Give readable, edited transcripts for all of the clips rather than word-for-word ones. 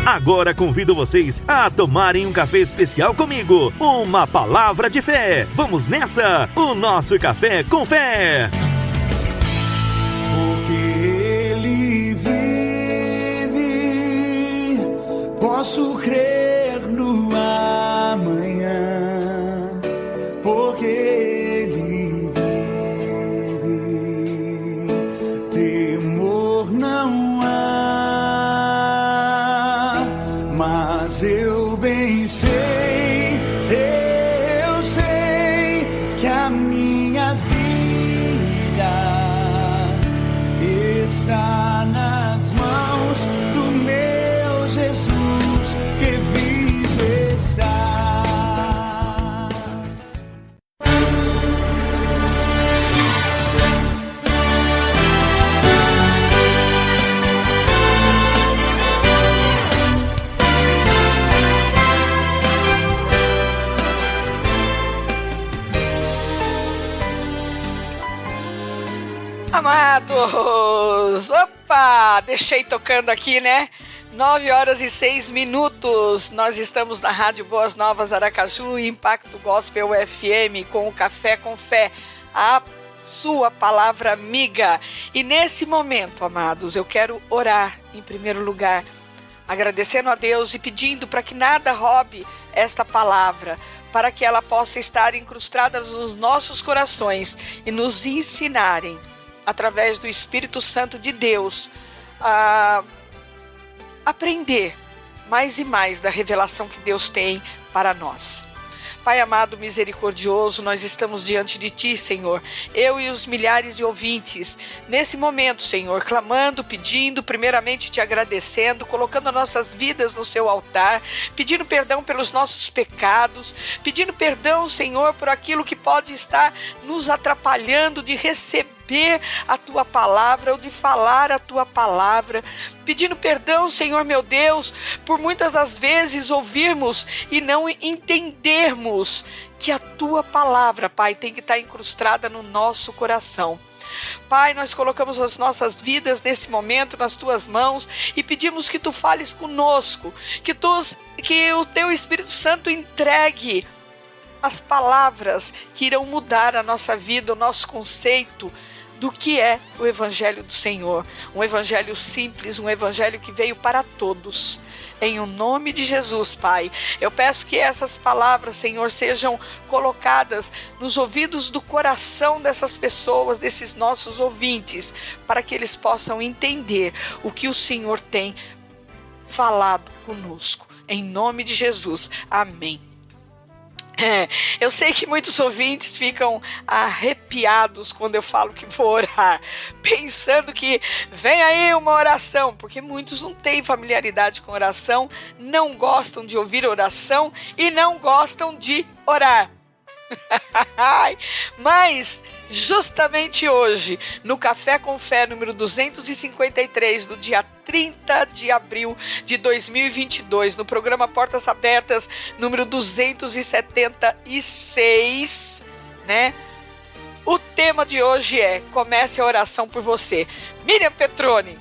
Agora convido vocês a tomarem um café especial comigo. Uma palavra de fé. Vamos nessa! O nosso Café com Fé. Porque Ele vive, posso crer no amanhã. Porque Ele vive, temor não há, mas eu bem sei, eu sei que a minha vida está nas mãos do meu Jesus que vive está. Amados, opa, deixei tocando aqui, né? 9h06. Nós estamos na Rádio Boas Novas Aracaju, Impacto Gospel FM, com o Café com Fé, a sua palavra amiga. E nesse momento, amados, eu quero orar em primeiro lugar, agradecendo a Deus e pedindo para que nada roube esta palavra, para que ela possa estar incrustada nos nossos corações e nos ensinarem, através do Espírito Santo de Deus, a aprender mais e mais da revelação que Deus tem para nós. Pai amado, misericordioso, nós estamos diante de Ti, Senhor, eu e os milhares de ouvintes, nesse momento, Senhor, clamando, pedindo, primeiramente Te agradecendo, colocando as nossas vidas no Seu altar, pedindo perdão pelos nossos pecados, pedindo perdão, Senhor, por aquilo que pode estar nos atrapalhando de receber a Tua palavra ou de falar a Tua palavra, pedindo perdão, Senhor meu Deus, por muitas das vezes ouvirmos e não entendermos que a Tua palavra, Pai, tem que estar incrustada no nosso coração. Pai, nós colocamos as nossas vidas nesse momento nas Tuas mãos e pedimos que Tu fales conosco, que o Teu Espírito Santo entregue as palavras que irão mudar a nossa vida, o nosso conceito do que é o Evangelho do Senhor. Um Evangelho simples, um Evangelho que veio para todos. Em o nome de Jesus, Pai, eu peço que essas palavras, Senhor, sejam colocadas nos ouvidos do coração dessas pessoas, desses nossos ouvintes, para que eles possam entender o que o Senhor tem falado conosco. Em nome de Jesus. Amém. Eu sei que muitos ouvintes ficam arrepiados quando eu falo que vou orar, pensando que vem aí uma oração, porque muitos não têm familiaridade com oração, não gostam de ouvir oração e não gostam de orar. Mas justamente hoje, no Café com Fé número 253, do dia 30 de abril de 2022, no programa Portas Abertas número 276, né? O tema de hoje é: comece a oração por você. Miriam Petroni,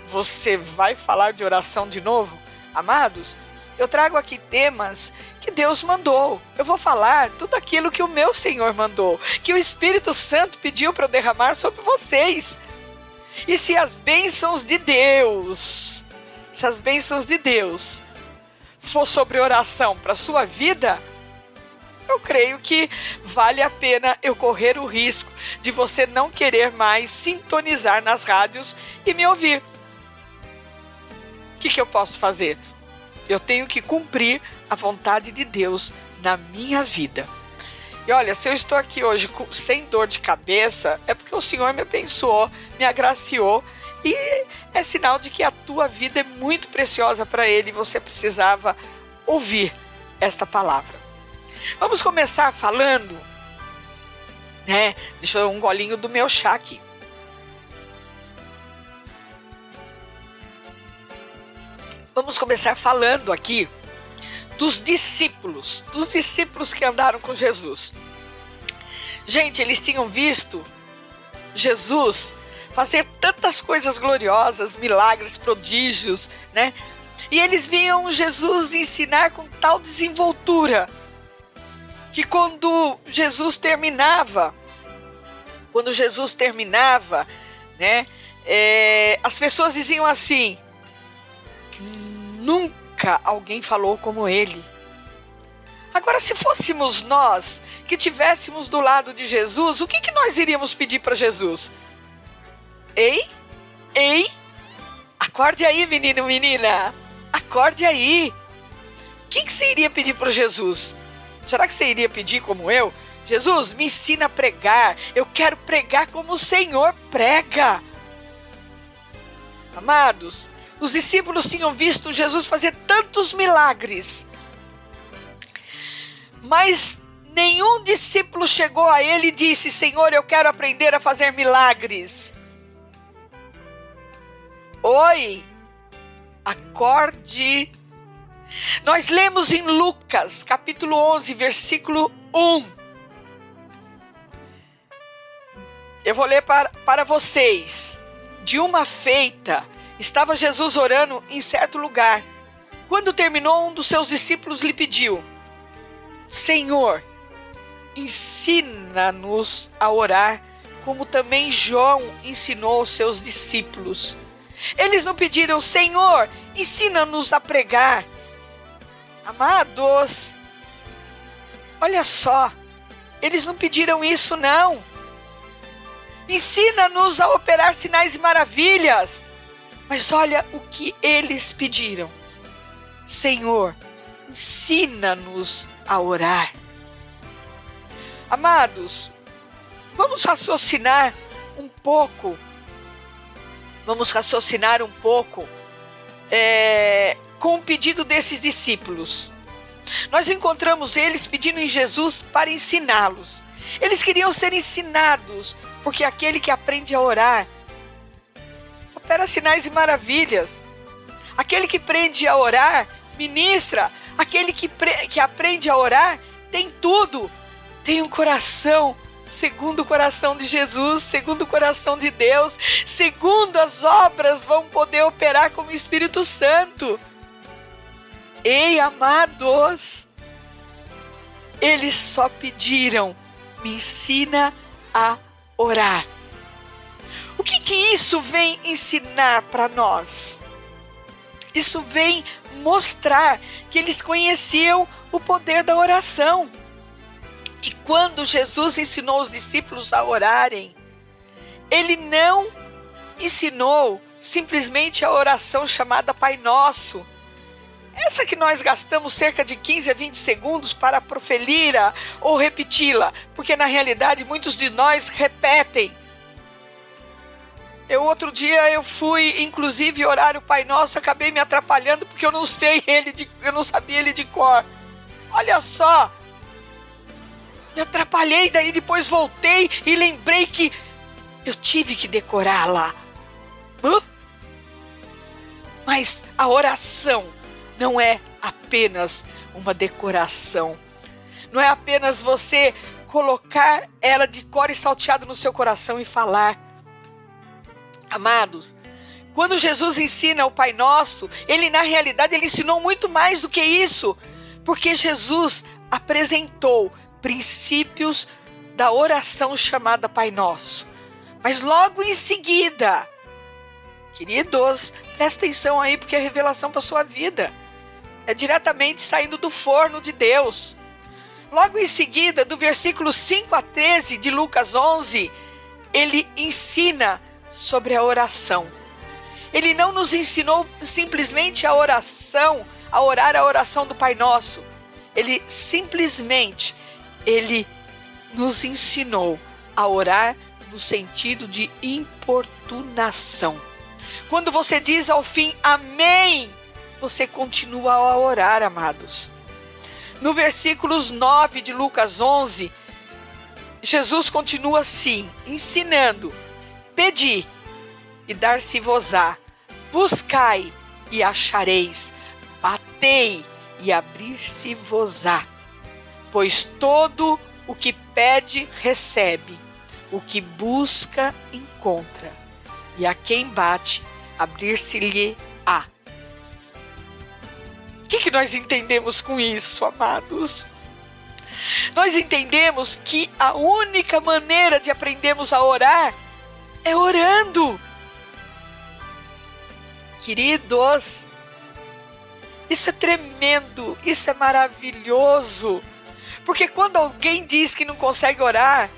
você vai falar de oração de novo? Amados, eu trago aqui temas que Deus mandou. Eu vou falar tudo aquilo que o meu Senhor mandou, que o Espírito Santo pediu para eu derramar sobre vocês. E se as bênçãos de Deus, for sobre oração para a sua vida, eu creio que vale a pena eu correr o risco de você não querer mais sintonizar nas rádios e me ouvir. O que eu posso fazer? Eu tenho que cumprir a vontade de Deus na minha vida. E olha, se eu estou aqui hoje sem dor de cabeça, é porque o Senhor me abençoou, me agraciou, e é sinal de que a tua vida é muito preciosa para Ele e você precisava ouvir esta palavra. Vamos começar falando, né? Deixa eu dar um golinho do meu chá aqui. Vamos começar falando aqui dos discípulos que andaram com Jesus. Gente, eles tinham visto Jesus fazer tantas coisas gloriosas, milagres, prodígios, né? E eles viam Jesus ensinar com tal desenvoltura que quando Jesus terminava, né, as pessoas diziam assim: nunca alguém falou como ele. Agora, se fôssemos nós que estivéssemos do lado de Jesus, o que nós iríamos pedir para Jesus? Ei, acorde aí, menino, menina, acorde aí. O que você iria pedir para Jesus? Será que você iria pedir como eu? Jesus, me ensina a pregar, eu quero pregar como o Senhor prega. Amados, os discípulos tinham visto Jesus fazer tantos milagres, mas nenhum discípulo chegou a ele e disse: Senhor, eu quero aprender a fazer milagres. Oi, acorde. Nós lemos em Lucas, capítulo 11, versículo 1. Eu vou ler para vocês. De uma feita, estava Jesus orando em certo lugar. Quando terminou, um dos seus discípulos lhe pediu: Senhor, ensina-nos a orar, como também João ensinou aos seus discípulos. Eles não pediram: Senhor, ensina-nos a pregar. Amados, olha só, eles não pediram isso não. Ensina-nos a operar sinais e maravilhas. Mas olha o que eles pediram: Senhor, ensina-nos a orar. Amados, vamos raciocinar um pouco. Com o pedido desses discípulos. Nós encontramos eles pedindo em Jesus para ensiná-los. Eles queriam ser ensinados, porque aquele que aprende a orar opera sinais e maravilhas. Aquele que aprende a orar ministra. Aquele que aprende a orar tem tudo. Tem um coração segundo o coração de Jesus, segundo o coração de Deus, segundo as obras vão poder operar como o Espírito Santo. Ei, amados, eles só pediram: me ensina a orar. O que isso vem ensinar para nós? Isso vem mostrar que eles conheciam o poder da oração. E quando Jesus ensinou os discípulos a orarem, ele não ensinou simplesmente a oração chamada Pai Nosso. Essa que nós gastamos cerca de 15 a 20 segundos para proferi-la ou repeti-la, porque na realidade muitos de nós repetem. Outro dia eu fui inclusive orar o Pai Nosso, acabei me atrapalhando porque eu não sabia ele de cor. Olha só, me atrapalhei, daí depois voltei e lembrei que eu tive que decorá-la. Mas a oração não é apenas uma decoração. Não é apenas você colocar ela de cor e salteado no seu coração e falar. Amados, quando Jesus ensina o Pai Nosso, ele na realidade ele ensinou muito mais do que isso. Porque Jesus apresentou princípios da oração chamada Pai Nosso. Mas logo em seguida, queridos, presta atenção aí porque é revelação para a sua vida. É diretamente saindo do forno de Deus. Logo em seguida, do versículo 5 a 13 de Lucas 11, ele ensina sobre a oração. Ele não nos ensinou simplesmente a orar a oração do Pai Nosso. Ele nos ensinou a orar no sentido de importunação. Quando você diz ao fim amém, você continua a orar, amados. No versículos 9 de Lucas 11, Jesus continua assim, ensinando: pedi e dar-se-vos-á, buscai e achareis, batei e abrir-se-vos-á. Pois todo o que pede, recebe, o que busca, encontra, e a quem bate, abrir-se-lhe-á. que nós entendemos com isso, amados? Nós entendemos que a única maneira de aprendermos a orar é orando. Queridos, isso é tremendo, isso é maravilhoso. Porque quando alguém diz que não consegue orar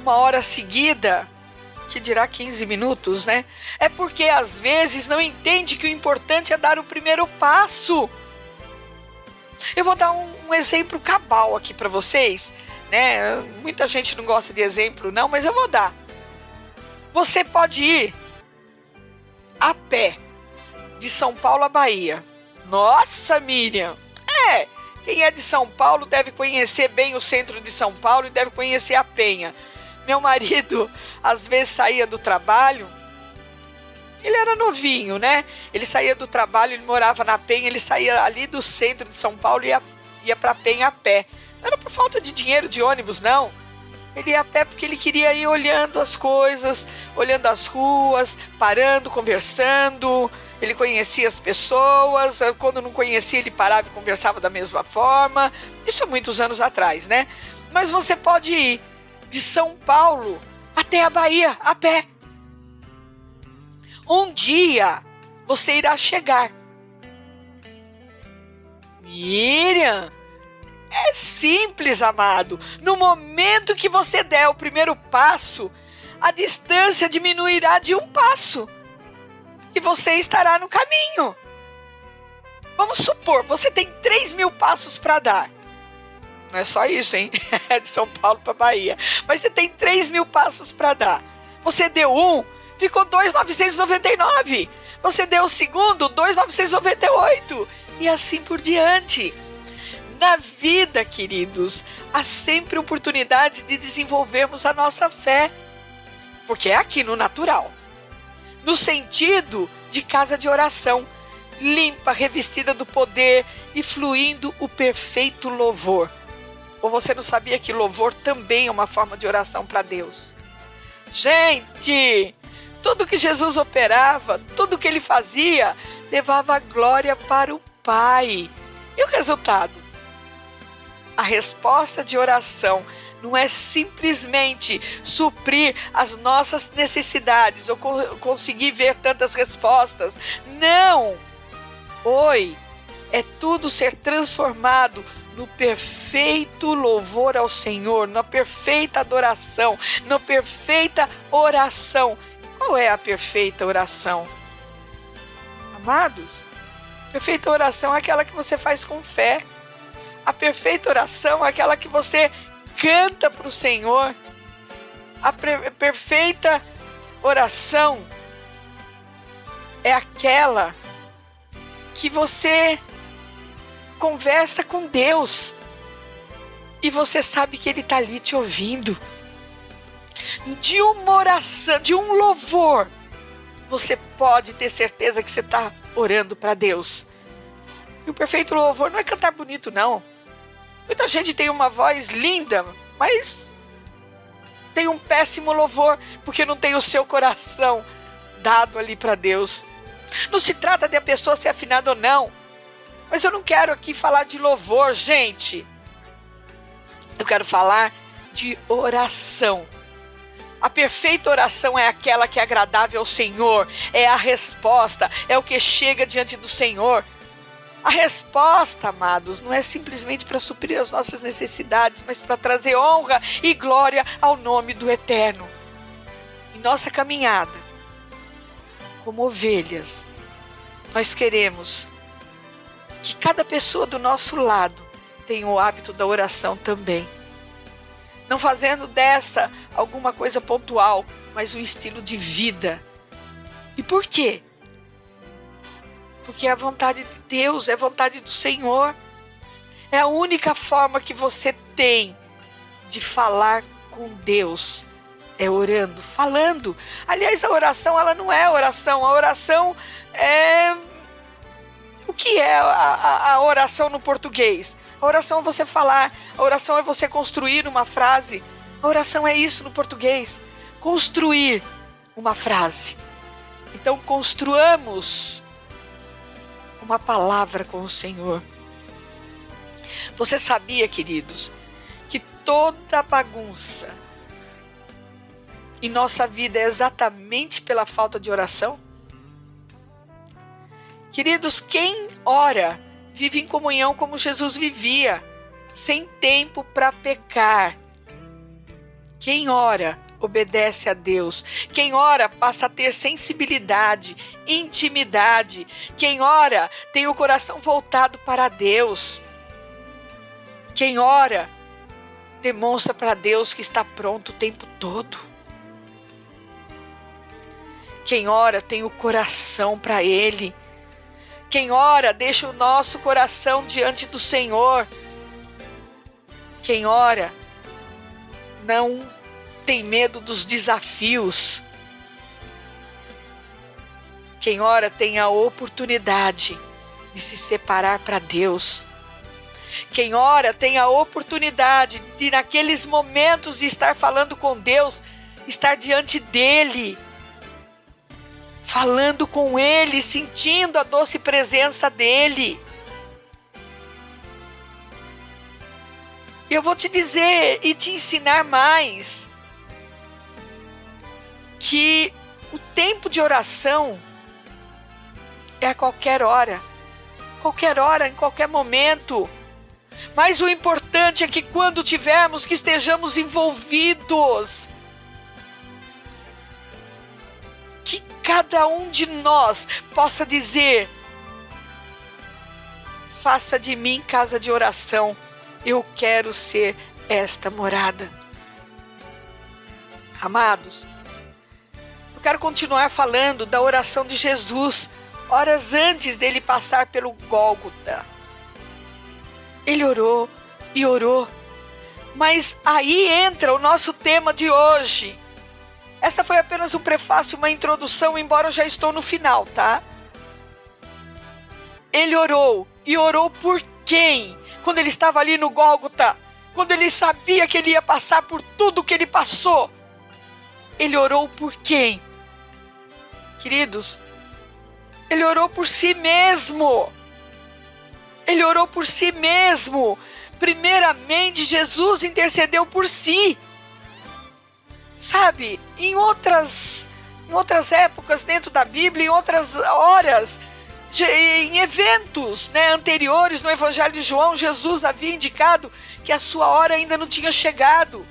1 hora seguida, que dirá 15 minutos, né? É porque às vezes não entende que o importante é dar o primeiro passo. Eu vou dar um exemplo cabal aqui para vocês, né? Muita gente não gosta de exemplo não, mas eu vou dar. Você pode ir a pé de São Paulo à Bahia. Nossa, Miriam! Quem é de São Paulo deve conhecer bem o centro de São Paulo e deve conhecer a Penha. Meu marido, às vezes, saía do trabalho. Ele era novinho, né? Ele saía do trabalho, ele morava na Penha, ele saía ali do centro de São Paulo e ia para Penha a pé. Não era por falta de dinheiro de ônibus, não. Ele ia a pé porque ele queria ir olhando as coisas, olhando as ruas, parando, conversando. Ele conhecia as pessoas. Quando não conhecia, ele parava e conversava da mesma forma. Isso há muitos anos atrás, né? Mas você pode ir de São Paulo até a Bahia a pé. Um dia você irá chegar. Miriam, é simples, amado. No momento que você der o primeiro passo, a distância diminuirá de 1 passo. E você estará no caminho. Vamos supor, você tem 3.000 passos para dar. Não é só isso, hein? É de São Paulo para Bahia. Mas você tem 3.000 passos para dar. Você deu um, ficou 2.999. Você deu o segundo, 2.998. E assim por diante. Na vida, queridos, há sempre oportunidades de desenvolvermos a nossa fé. Porque é aqui no natural. No sentido de casa de oração, limpa, revestida do poder e fluindo o perfeito louvor. Ou você não sabia que louvor também é uma forma de oração para Deus? Gente, tudo que Jesus operava, tudo que ele fazia, levava a glória para o Pai. E o resultado? A resposta de oração não é simplesmente suprir as nossas necessidades ou conseguir ver tantas respostas. Não! Oi, é tudo ser transformado no perfeito louvor ao Senhor, na perfeita adoração, na perfeita oração. Qual é a perfeita oração? Amados, a perfeita oração é aquela que você faz com fé. A perfeita oração é aquela que você canta para o Senhor. A perfeita oração é aquela que você conversa com Deus e você sabe que Ele está ali te ouvindo. De uma oração, de um louvor, você pode ter certeza que você está orando para Deus. E o perfeito louvor não é cantar bonito, não. Muita gente tem uma voz linda, mas tem um péssimo louvor, porque não tem o seu coração dado ali para Deus. Não se trata de a pessoa ser afinada ou não, mas eu não quero aqui falar de louvor, gente. Eu quero falar de oração. A perfeita oração é aquela que é agradável ao Senhor, é a resposta, é o que chega diante do Senhor. A resposta, amados, não é simplesmente para suprir as nossas necessidades, mas para trazer honra e glória ao nome do Eterno. Em nossa caminhada, como ovelhas, nós queremos que cada pessoa do nosso lado tenha o hábito da oração também. Não fazendo dessa alguma coisa pontual, mas um estilo de vida. E por quê? Porque é a vontade de Deus, é a vontade do Senhor. É a única forma que você tem de falar com Deus. É orando, falando. Aliás, a oração, ela não é oração. A oração é... O que é a oração no português? A oração é você falar. A oração é você construir uma frase. A oração é isso no português. Construir uma frase. Então, construamos uma palavra com o Senhor. Você sabia, queridos, que toda bagunça em nossa vida é exatamente pela falta de oração? Queridos, quem ora vive em comunhão como Jesus vivia, sem tempo para pecar. Quem ora obedece a Deus. Quem ora passa a ter sensibilidade, intimidade. Quem ora tem o coração voltado para Deus. Quem ora demonstra para Deus que está pronto o tempo todo. Quem ora tem o coração para Ele. Quem ora deixa o nosso coração diante do Senhor. Quem ora não tem medo dos desafios. Quem ora tem a oportunidade de se separar para Deus. Quem ora tem a oportunidade de, naqueles momentos de estar falando com Deus, estar diante dEle, falando com Ele, sentindo a doce presença dEle. Eu vou te dizer e te ensinar mais que o tempo de oração é a qualquer hora, em qualquer momento. Mas o importante é que quando tivermos, que estejamos envolvidos. Que cada um de nós possa dizer: faça de mim casa de oração. Eu quero ser esta morada. Amados, eu quero continuar falando da oração de Jesus, horas antes dele passar pelo Gólgota. Ele orou e orou. Mas aí entra o nosso tema de hoje. Essa foi apenas um prefácio, uma introdução, embora eu já estou no final, tá? Ele orou. E orou por quem? Quando ele estava ali no Gólgota, quando ele sabia que ele ia passar por tudo que ele passou, ele orou por quem? Queridos, ele orou por si mesmo. Ele orou por si mesmo. Primeiramente, Jesus intercedeu por si. Sabe, em outras épocas dentro da Bíblia, em outras horas, em eventos, anteriores no Evangelho de João, Jesus havia indicado que a sua hora ainda não tinha chegado.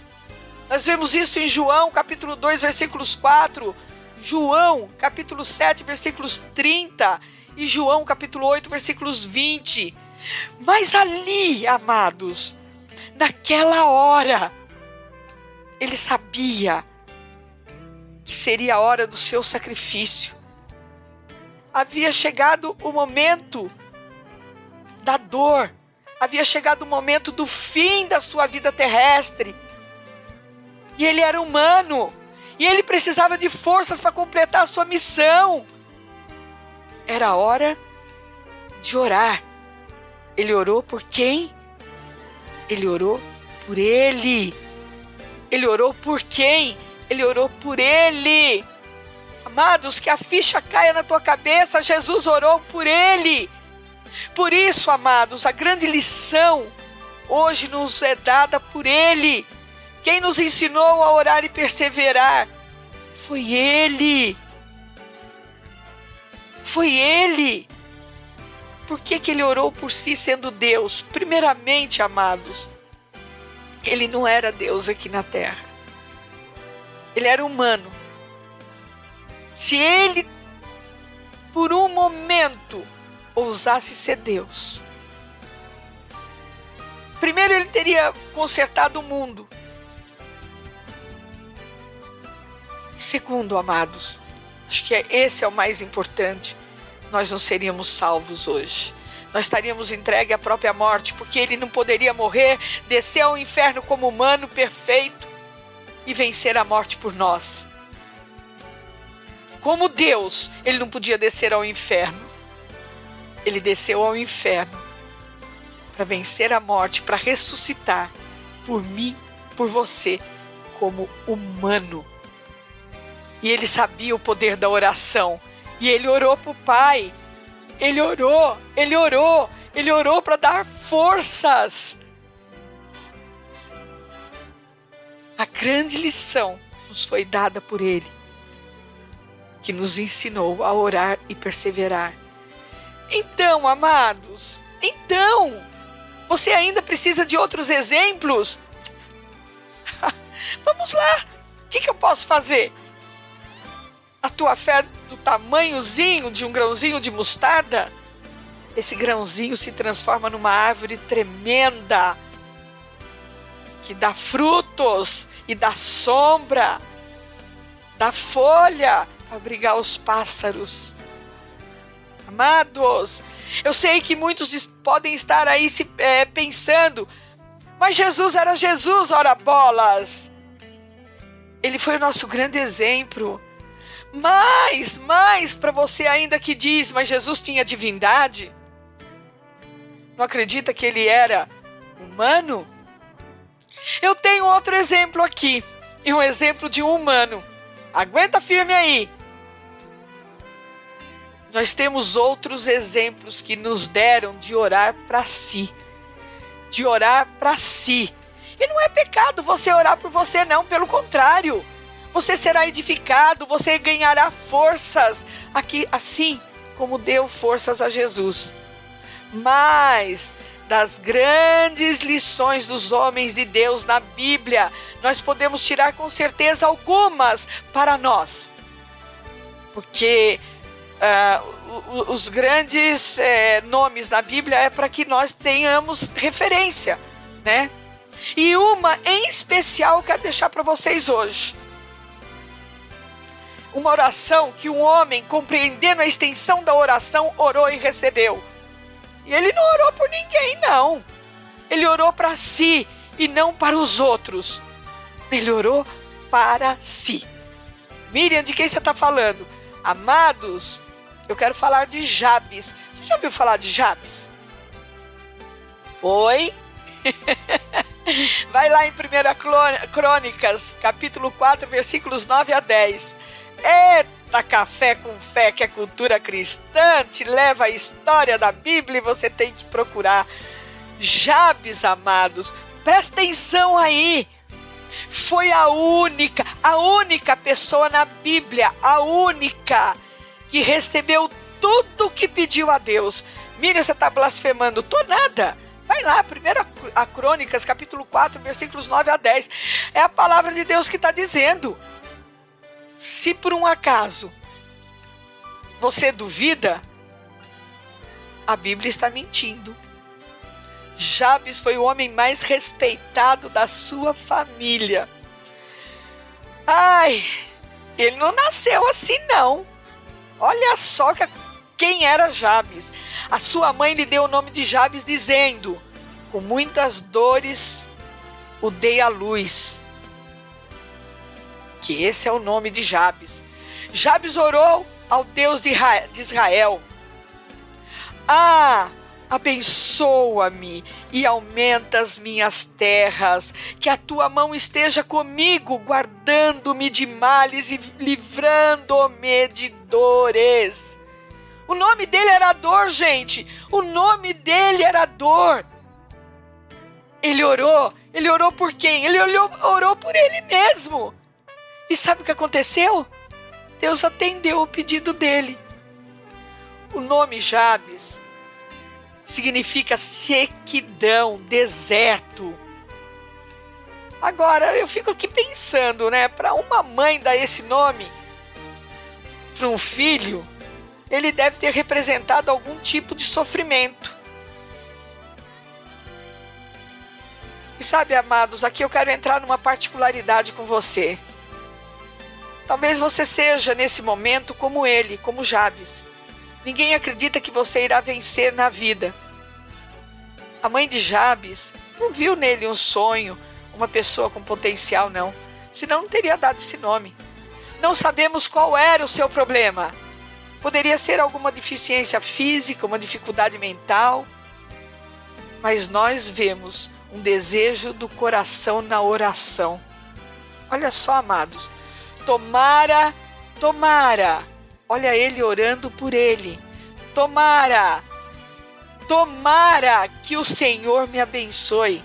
Nós vemos isso em João, capítulo 2, versículos 4, João, capítulo 7, versículos 30, e João, capítulo 8, versículos 20. Mas ali, amados, naquela hora, ele sabia que seria a hora do seu sacrifício. Havia chegado o momento da dor. Havia chegado o momento do fim da sua vida terrestre. E ele era humano. E ele precisava de forças para completar a sua missão. Era a hora de orar. Ele orou por quem? Ele orou por ele. Ele orou por quem? Ele orou por ele. Amados, que a ficha caia na tua cabeça, Jesus orou por ele. Por isso, amados, a grande lição hoje nos é dada por ele. Quem nos ensinou a orar e perseverar foi ele. Foi ele. Por que ele orou por si sendo Deus? Primeiramente, amados, ele não era Deus aqui na terra. Ele era humano. Se ele, por um momento, ousasse ser Deus, primeiro ele teria consertado o mundo. Segundo, amados, acho que esse é o mais importante, nós não seríamos salvos hoje. Nós estaríamos entregues à própria morte, porque ele não poderia morrer, descer ao inferno como humano perfeito e vencer a morte por nós. Como Deus, ele não podia descer ao inferno. Ele desceu ao inferno para vencer a morte, para ressuscitar por mim, por você, como humano. E ele sabia o poder da oração. E ele orou para o Pai. Ele orou para dar forças. A grande lição nos foi dada por ele, que nos ensinou a orar e perseverar. Então, amados, você ainda precisa de outros exemplos? Vamos lá, o que eu posso fazer? A tua fé do tamanhozinho de um grãozinho de mostarda? Esse grãozinho se transforma numa árvore tremenda, que dá frutos e dá sombra, dá folha para abrigar os pássaros. Amados, eu sei que muitos podem estar aí pensando, mas Jesus era Jesus, ora bolas. Ele foi o nosso grande exemplo. Mas para você ainda que diz, mas Jesus tinha divindade? Não acredita que ele era humano? Eu tenho outro exemplo aqui, e um exemplo de um humano. Aguenta firme aí. Nós temos outros exemplos que nos deram de orar para si. De orar para si. E não é pecado você orar por você, não. Pelo contrário. Você será edificado, você ganhará forças. Aqui, assim como deu forças a Jesus. Mas das grandes lições dos homens de Deus na Bíblia, nós podemos tirar com certeza algumas para nós. Porque os grandes nomes na Bíblia é para que nós tenhamos referência, né? E uma em especial eu quero deixar para vocês hoje. Uma oração que um homem, compreendendo a extensão da oração, orou e recebeu. E ele não orou por ninguém, não. Ele orou para si e não para os outros. Ele orou para si. Miriam, de quem você está falando? Amados, eu quero falar de Jabes. Você já ouviu falar de Jabes? Oi? Vai lá em 1 Crônicas, capítulo 4, versículos 9 a 10. Eita, Café com Fé, que é cultura cristã, te leva a história da Bíblia e você tem que procurar. Jabes, amados, presta atenção aí. Foi a única pessoa na Bíblia, a única que recebeu tudo o que pediu a Deus. Miriam, você está blasfemando? Tô nada. Vai lá, 1 Crônicas, capítulo 4, versículos 9 a 10. É a palavra de Deus que está dizendo. Se por um acaso você duvida, a Bíblia está mentindo. Jabes foi o homem mais respeitado da sua família. Ai, ele não nasceu assim não. Olha só quem era Jabes. A sua mãe lhe deu o nome de Jabes dizendo: com muitas dores o dei à luz. Que esse é o nome de Jabes. Jabes orou ao Deus de Israel. Abençoa-me e aumenta as minhas terras, que a tua mão esteja comigo, guardando-me de males e livrando-me de dores. O nome dele era dor, gente. O nome dele era dor. Ele orou por quem? Ele orou por ele mesmo. E sabe o que aconteceu? Deus atendeu o pedido dele. O nome Jabes significa sequidão, deserto. Agora, eu fico aqui pensando, né? Para uma mãe dar esse nome para um filho, ele deve ter representado algum tipo de sofrimento. E sabe, amados, aqui eu quero entrar numa particularidade com você. Talvez você seja, nesse momento, como ele, como Jabes. Ninguém acredita que você irá vencer na vida. A mãe de Jabes não viu nele um sonho, uma pessoa com potencial, não. Senão não teria dado esse nome. Não sabemos qual era o seu problema. Poderia ser alguma deficiência física, uma dificuldade mental. Mas nós vemos um desejo do coração na oração. Olha só, amados. Tomara, olha ele orando por ele. tomara que o Senhor me abençoe.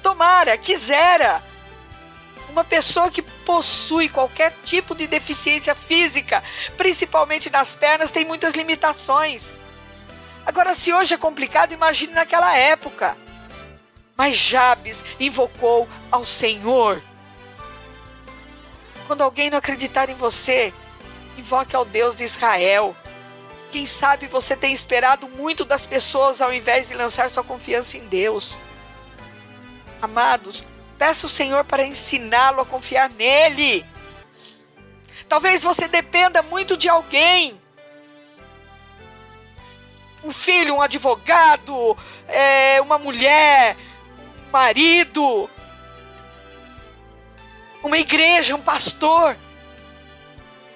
Tomara, quisera. Uma pessoa que possui qualquer tipo de deficiência física, principalmente nas pernas, tem muitas limitações. Agora, se hoje é complicado, imagine naquela época. Mas Jabes invocou ao Senhor. Quando alguém não acreditar em você, invoque ao Deus de Israel. Quem sabe você tem esperado muito das pessoas ao invés de lançar sua confiança em Deus. Amados, peça ao Senhor para ensiná-lo a confiar nele. Talvez você dependa muito de alguém. Um filho, um advogado, uma mulher, um marido, uma igreja, um pastor.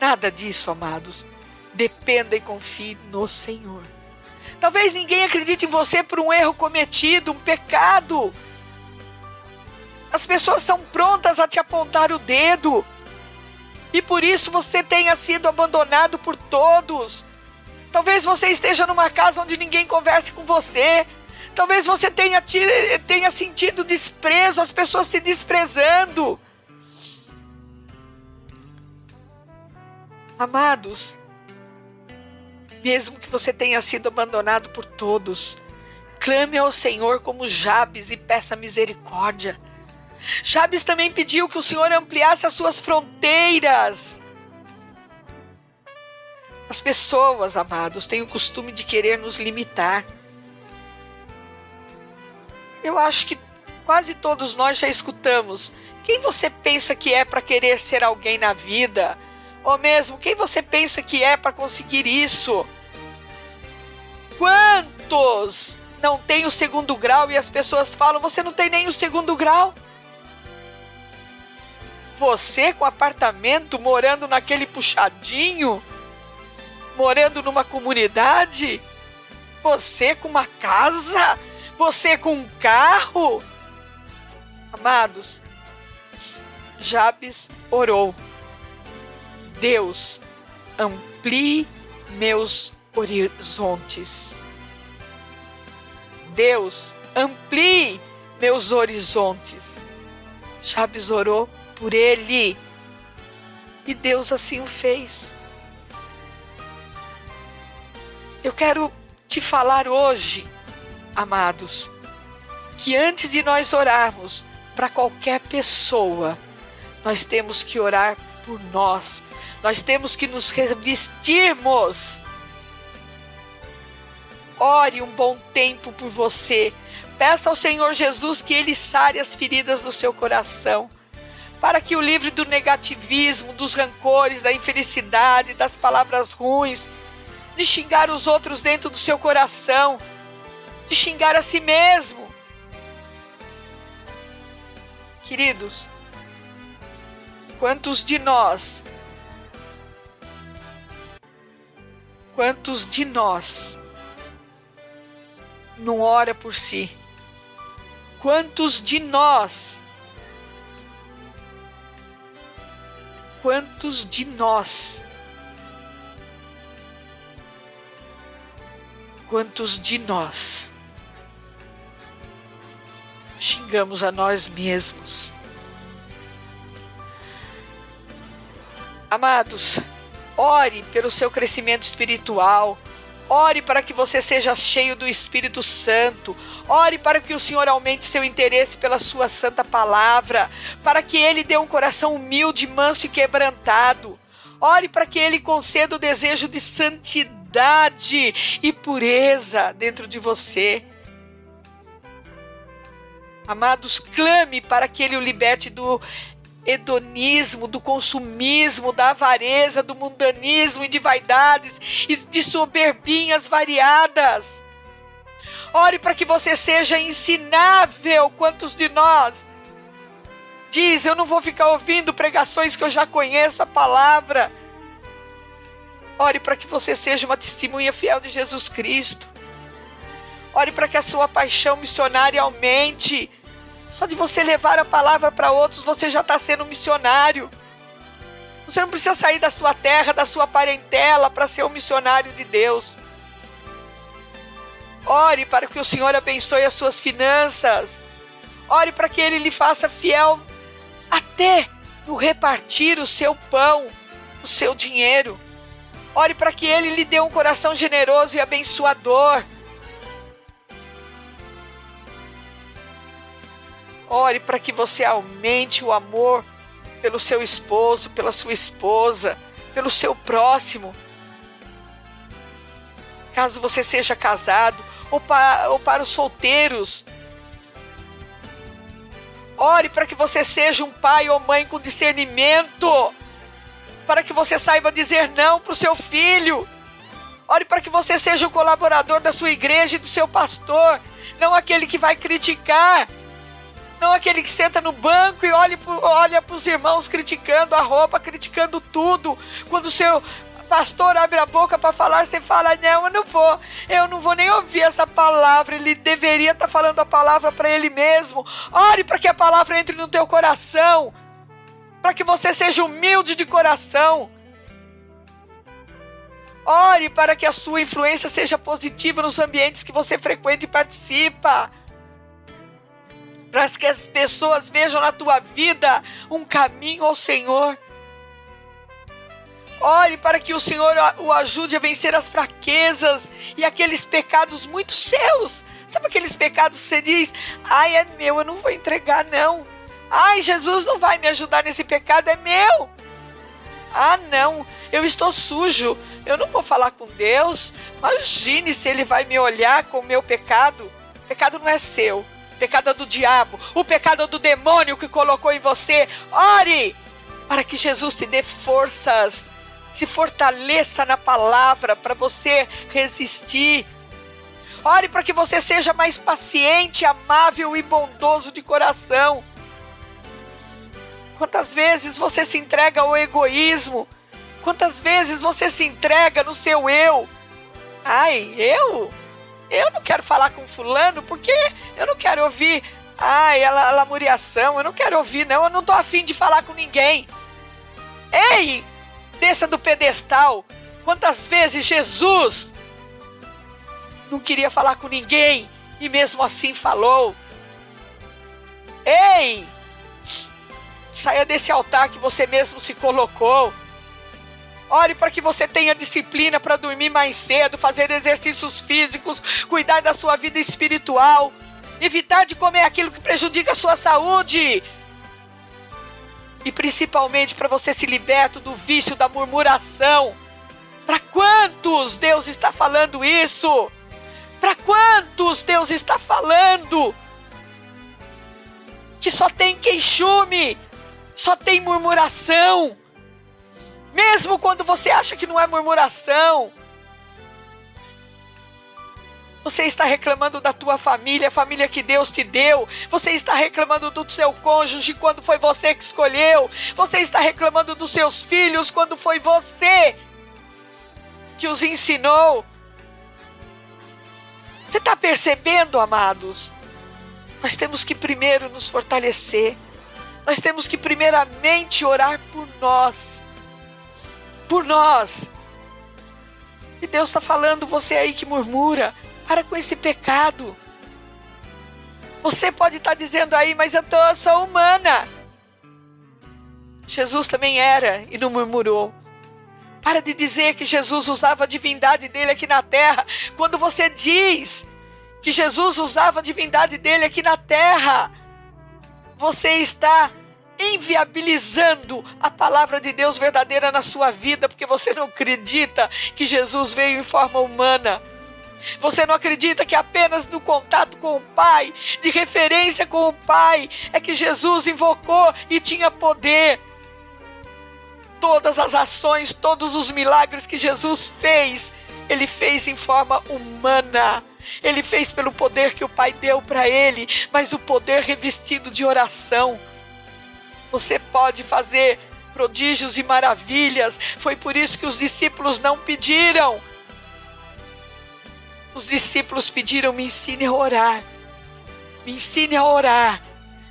Nada disso, amados. Dependa e confie no Senhor. Talvez ninguém acredite em você por um erro cometido, um pecado. As pessoas são prontas a te apontar o dedo. E por isso você tenha sido abandonado por todos. Talvez você esteja numa casa onde ninguém converse com você. Talvez você tenha sentido desprezo, as pessoas te desprezando. Amados, mesmo que você tenha sido abandonado por todos, clame ao Senhor como Jabes e peça misericórdia. Jabes também pediu que o Senhor ampliasse as suas fronteiras. As pessoas, amados, têm o costume de querer nos limitar. Eu acho que quase todos nós já escutamos. Quem você pensa que é para querer ser alguém na vida? Ou mesmo, quem você pensa que é para conseguir isso? Quantos não têm o segundo grau e as pessoas falam, você não tem nem o segundo grau? Você com apartamento, morando naquele puxadinho, morando numa comunidade, você com uma casa, você com um carro. Amados, Jabes orou. Deus, amplie meus horizontes. Deus, amplie meus horizontes. Jabes orou por ele. E Deus assim o fez. Eu quero te falar hoje, amados, que antes de nós orarmos para qualquer pessoa, nós temos que orar por nós. Nós temos que nos revestirmos. Ore um bom tempo por você. Peça ao Senhor Jesus que Ele sare as feridas do seu coração, para que o livre do negativismo, dos rancores, da infelicidade, das palavras ruins, de xingar os outros dentro do seu coração, de xingar a si mesmo. Queridos, quantos de nós não ora por si? Quantos de nós xingamos a nós mesmos? Amados, ore pelo seu crescimento espiritual. Ore para que você seja cheio do Espírito Santo. Ore para que o Senhor aumente seu interesse pela sua santa palavra, para que Ele dê um coração humilde, manso e quebrantado. Ore para que Ele conceda o desejo de santidade e pureza dentro de você. Amados, clame para que Ele o liberte do hedonismo, do consumismo, da avareza, do mundanismo e de vaidades e de soberbinhas variadas. Ore para que você seja ensinável. Quantos de nós diz, eu não vou ficar ouvindo pregações que eu já conheço a palavra. Ore para que você seja uma testemunha fiel de Jesus Cristo. Ore para que a sua paixão missionária aumente. Só de você levar a palavra para outros, você já está sendo um missionário. Você não precisa sair da sua terra, da sua parentela, para ser um missionário de Deus. Ore para que o Senhor abençoe as suas finanças. Ore para que Ele lhe faça fiel até no repartir o seu pão, o seu dinheiro. Ore para que Ele lhe dê um coração generoso e abençoador. Ore para que você aumente o amor pelo seu esposo, pela sua esposa, pelo seu próximo. Caso você seja casado, ou para os solteiros. Ore para que você seja um pai ou mãe com discernimento, para que você saiba dizer não para o seu filho. Ore para que você seja um colaborador da sua igreja e do seu pastor, não aquele que vai criticar, não aquele que senta no banco e olha para os irmãos criticando a roupa, criticando tudo. Quando o seu pastor abre a boca para falar, você fala, não, eu não vou nem ouvir essa palavra, ele deveria estar falando a palavra para ele mesmo. Ore para que a palavra entre no teu coração, para que você seja humilde de coração. Ore para que a sua influência seja positiva nos ambientes que você frequenta e participa, para que as pessoas vejam na tua vida um caminho ao Senhor. Ore para que o Senhor o ajude a vencer as fraquezas e aqueles pecados muito seus. Sabe aqueles pecados que você diz, ai, é meu, eu não vou entregar não. Ai, Jesus não vai me ajudar nesse pecado, é meu. Ah, não, eu estou sujo, eu não vou falar com Deus. Imagine se Ele vai me olhar com o meu pecado. O pecado não é seu, o pecado é do diabo, o pecado é do demônio que colocou em você. Ore para que Jesus te dê forças, se fortaleça na palavra para você resistir. Ore para que você seja mais paciente, amável e bondoso de coração. Quantas vezes você se entrega ao egoísmo? Quantas vezes você se entrega no seu eu? Ai, eu não quero falar com fulano porque eu não quero ouvir a lamuriação, eu não quero ouvir não, eu não estou afim de falar com ninguém. Ei, desça do pedestal. Quantas vezes Jesus não queria falar com ninguém e mesmo assim falou. Ei, saia desse altar que você mesmo se colocou. Ore para que você tenha disciplina para dormir mais cedo, fazer exercícios físicos, cuidar da sua vida espiritual, evitar de comer aquilo que prejudica a sua saúde. E principalmente para você se libertar do vício da murmuração. Para quantos Deus está falando isso? Para quantos Deus está falando que só tem queixume, só tem murmuração? Mesmo quando você acha que não é murmuração, você está reclamando da tua família, a família que Deus te deu. Você está reclamando do seu cônjuge quando foi você que escolheu. Você está reclamando dos seus filhos quando foi você que os ensinou. Você está percebendo, amados? Nós temos que primeiro nos fortalecer. Nós temos que primeiramente orar por nós. Por nós. E Deus está falando, você aí que murmura, para com esse pecado. Você pode estar dizendo aí, mas eu sou humana. Jesus também era e não murmurou. Para de dizer que Jesus usava a divindade dele aqui na terra. Quando você diz que Jesus usava a divindade dele aqui na terra, você está inviabilizando a palavra de Deus verdadeira na sua vida, porque você não acredita que Jesus veio em forma humana. Você não acredita que apenas no contato com o Pai, de referência com o Pai, é que Jesus invocou e tinha poder. Todas as ações, todos os milagres que Jesus fez, Ele fez em forma humana. Ele fez pelo poder que o Pai deu para Ele, mas o poder revestido de oração. Você pode fazer prodígios e maravilhas. Foi por isso que os discípulos não pediram. Os discípulos pediram, me ensine a orar. Me ensine a orar.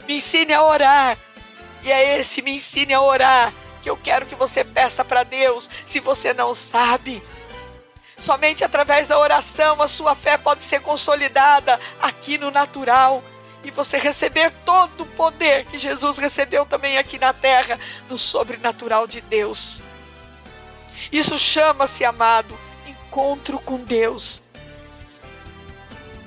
Me ensine a orar. E é esse me ensine a orar que eu quero que você peça para Deus, se você não sabe. Somente através da oração a sua fé pode ser consolidada aqui no natural. E você receber todo o poder que Jesus recebeu também aqui na terra, no sobrenatural de Deus. Isso chama-se, amado, encontro com Deus.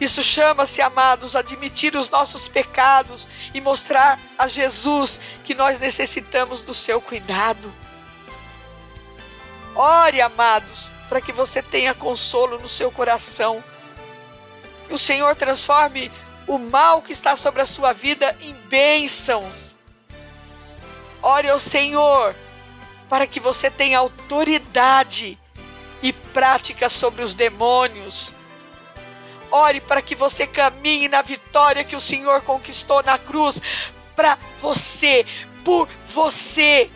Isso chama-se, amados, admitir os nossos pecados e mostrar a Jesus que nós necessitamos do seu cuidado. Ore, amados, para que você tenha consolo no seu coração. Que o Senhor transforme o mal que está sobre a sua vida em bênçãos. Ore ao Senhor para que você tenha autoridade e prática sobre os demônios. Ore para que você caminhe na vitória que o Senhor conquistou na cruz para você, por você.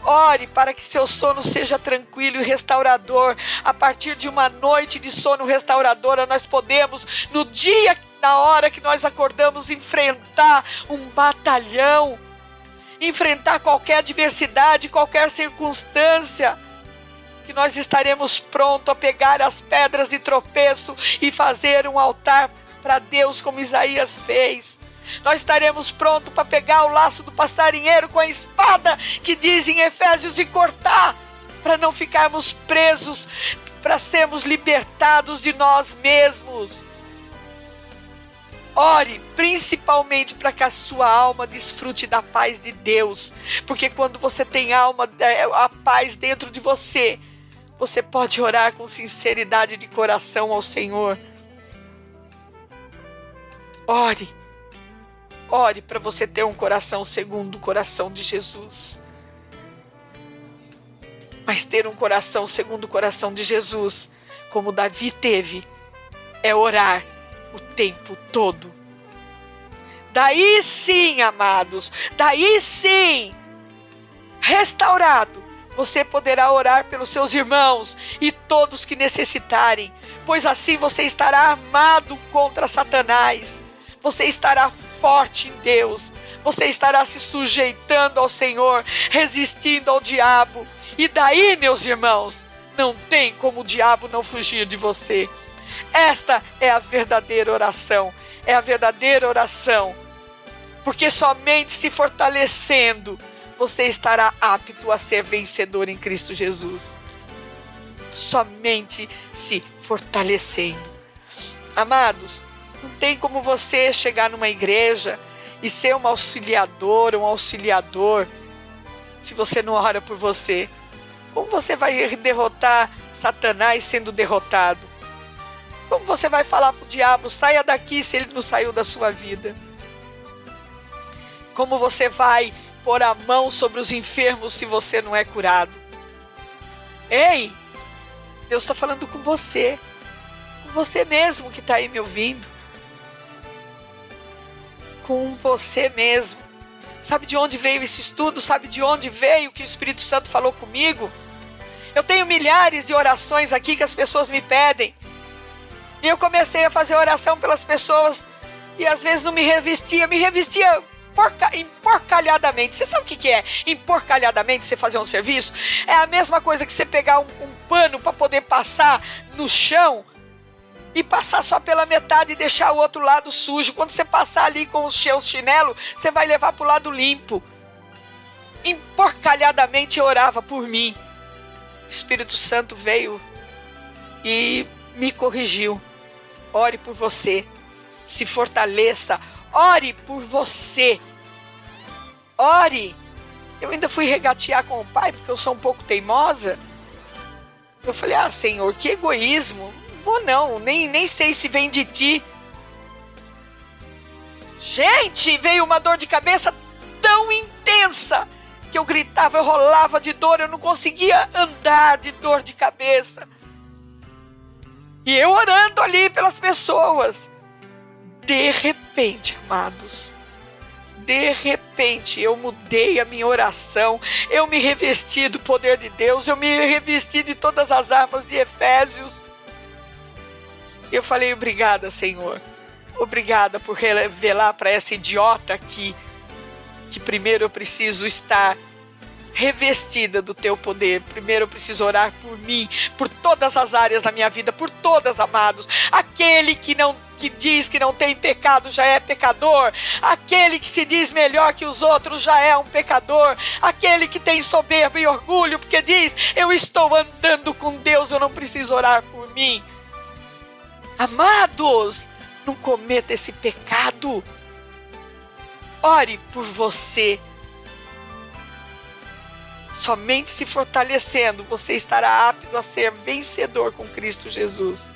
Ore para que seu sono seja tranquilo e restaurador. A partir de uma noite de sono restauradora, nós podemos, no dia, na hora que nós acordamos, enfrentar um batalhão, enfrentar qualquer adversidade, qualquer circunstância, que nós estaremos prontos a pegar as pedras de tropeço e fazer um altar para Deus, como Isaías fez. Nós estaremos prontos para pegar o laço do passarinheiro com a espada que diz em Efésios e cortar, para não ficarmos presos, para sermos libertados de nós mesmos. Ore principalmente para que a sua alma desfrute da paz de Deus, porque quando você tem a paz dentro de você, você pode orar com sinceridade de coração ao Senhor. Ore para você ter um coração segundo o coração de Jesus. Mas ter um coração segundo o coração de Jesus, como Davi teve, é orar o tempo todo. Daí sim, amados, daí sim, restaurado, você poderá orar pelos seus irmãos e todos que necessitarem, pois assim você estará armado contra Satanás. Você estará forte em Deus. Você estará se sujeitando ao Senhor, resistindo ao diabo. E daí, meus irmãos, não tem como o diabo não fugir de você. Esta é a verdadeira oração. É a verdadeira oração. Porque somente se fortalecendo, você estará apto a ser vencedor em Cristo Jesus. Somente se fortalecendo. Amados, não tem como você chegar numa igreja e ser uma auxiliadora, um auxiliador, se você não ora por você. Como você vai derrotar Satanás sendo derrotado? Como você vai falar para o diabo, saia daqui, se ele não saiu da sua vida? Como você vai pôr a mão sobre os enfermos se você não é curado? Ei, Deus está falando com você mesmo que está aí me ouvindo. Com você mesmo. Sabe de onde veio esse estudo? Sabe de onde veio que o Espírito Santo falou comigo? Eu tenho milhares de orações aqui que as pessoas me pedem. E eu comecei a fazer oração pelas pessoas e às vezes não me revestia emporcalhadamente. Você sabe o que é emporcalhadamente, você fazer um serviço? É a mesma coisa que você pegar um pano para poder passar no chão e passar só pela metade e deixar o outro lado sujo. Quando você passar ali com os seus chinelos, você vai levar para o lado limpo. Emporcalhadamente eu orava por mim. O Espírito Santo veio e me corrigiu. Ore por você. Se fortaleça. Ore por você. Ore. Eu ainda fui regatear com o pai, porque eu sou um pouco teimosa. Eu falei, Senhor, que egoísmo. Vou não, nem sei se vem de ti. Gente, veio uma dor de cabeça tão intensa que eu gritava, eu rolava de dor, eu não conseguia andar de dor de cabeça. E eu orando ali pelas pessoas. De repente, amados, de repente eu mudei a minha oração, eu me revesti do poder de Deus, eu me revesti de todas as armas de Efésios. Eu falei, obrigada, Senhor. Obrigada por revelar para essa idiota aqui que primeiro eu preciso estar revestida do teu poder. Primeiro eu preciso orar por mim, por todas as áreas da minha vida, por todas, amados. Aquele que diz que não tem pecado já é pecador. Aquele que se diz melhor que os outros já é um pecador. Aquele que tem soberba e orgulho porque diz: eu estou andando com Deus, eu não preciso orar por mim. Amados, não cometa esse pecado. Ore por você. Somente se fortalecendo você estará apto a ser vencedor com Cristo Jesus.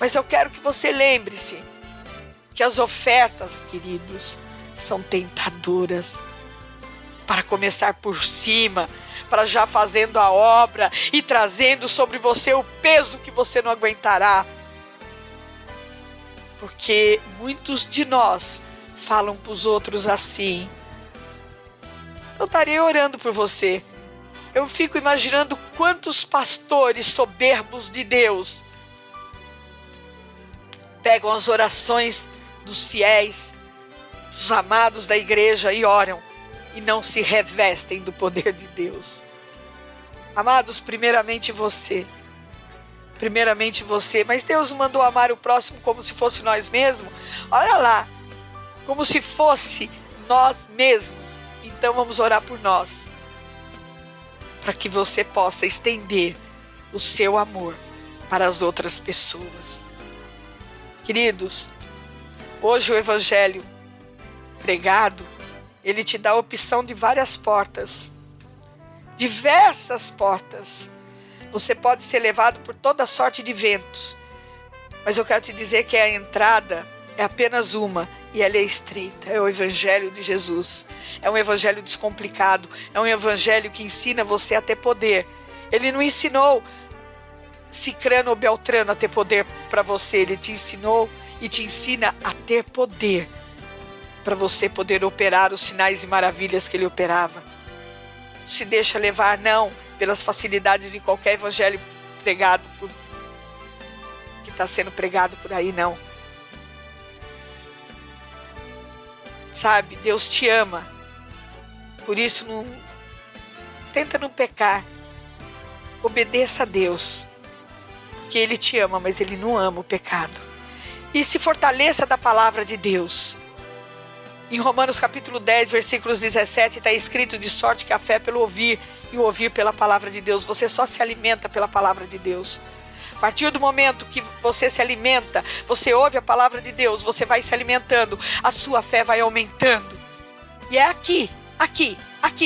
Mas eu quero que você lembre-se que as ofertas, queridos, são tentadoras. Para começar por cima, para já fazendo a obra e trazendo sobre você o peso que você não aguentará. Porque muitos de nós falam para os outros assim: eu estarei orando por você. Eu fico imaginando quantos pastores soberbos de Deus pegam as orações dos fiéis, dos amados da igreja e oram e não se revestem do poder de Deus. Amados, primeiramente você, mas Deus mandou amar o próximo como se fosse nós mesmos. Olha lá, como se fosse nós mesmos. Então vamos orar por nós, para que você possa estender o seu amor para as outras pessoas. Queridos, hoje o evangelho pregado, ele te dá a opção de várias portas, diversas portas. Você pode ser levado por toda sorte de ventos, mas eu quero te dizer que a entrada é apenas uma, e ela é estreita. É o evangelho de Jesus. É um evangelho descomplicado. É um evangelho que ensina você a ter poder. Ele não ensinou Cicrano ou Beltrano a ter poder para você. Ele te ensinou e te ensina a ter poder para você poder operar os sinais e maravilhas que ele operava. Não se deixa levar, não, pelas facilidades de qualquer evangelho pregado que está sendo pregado por aí, não. Sabe, Deus te ama. Por isso, tenta não pecar. Obedeça a Deus. Porque Ele te ama, mas Ele não ama o pecado. E se fortaleça da palavra de Deus. Em Romanos capítulo 10, versículos 17, está escrito: de sorte que a fé é pelo ouvir, e o ouvir pela palavra de Deus. Você só se alimenta pela palavra de Deus. A partir do momento que você se alimenta, você ouve a palavra de Deus, você vai se alimentando, a sua fé vai aumentando. E é aqui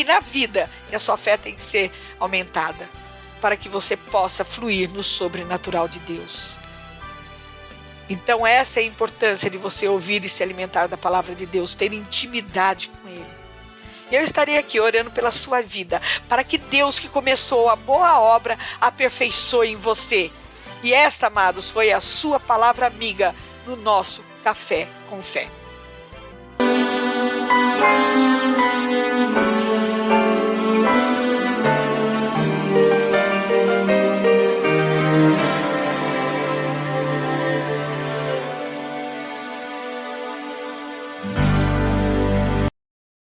na vida que a sua fé tem que ser aumentada, para que você possa fluir no sobrenatural de Deus. Então essa é a importância de você ouvir e se alimentar da palavra de Deus, ter intimidade com Ele. E eu estarei aqui orando pela sua vida, para que Deus que começou a boa obra aperfeiçoe em você. E esta, amados, foi a sua palavra amiga no nosso Café com Fé.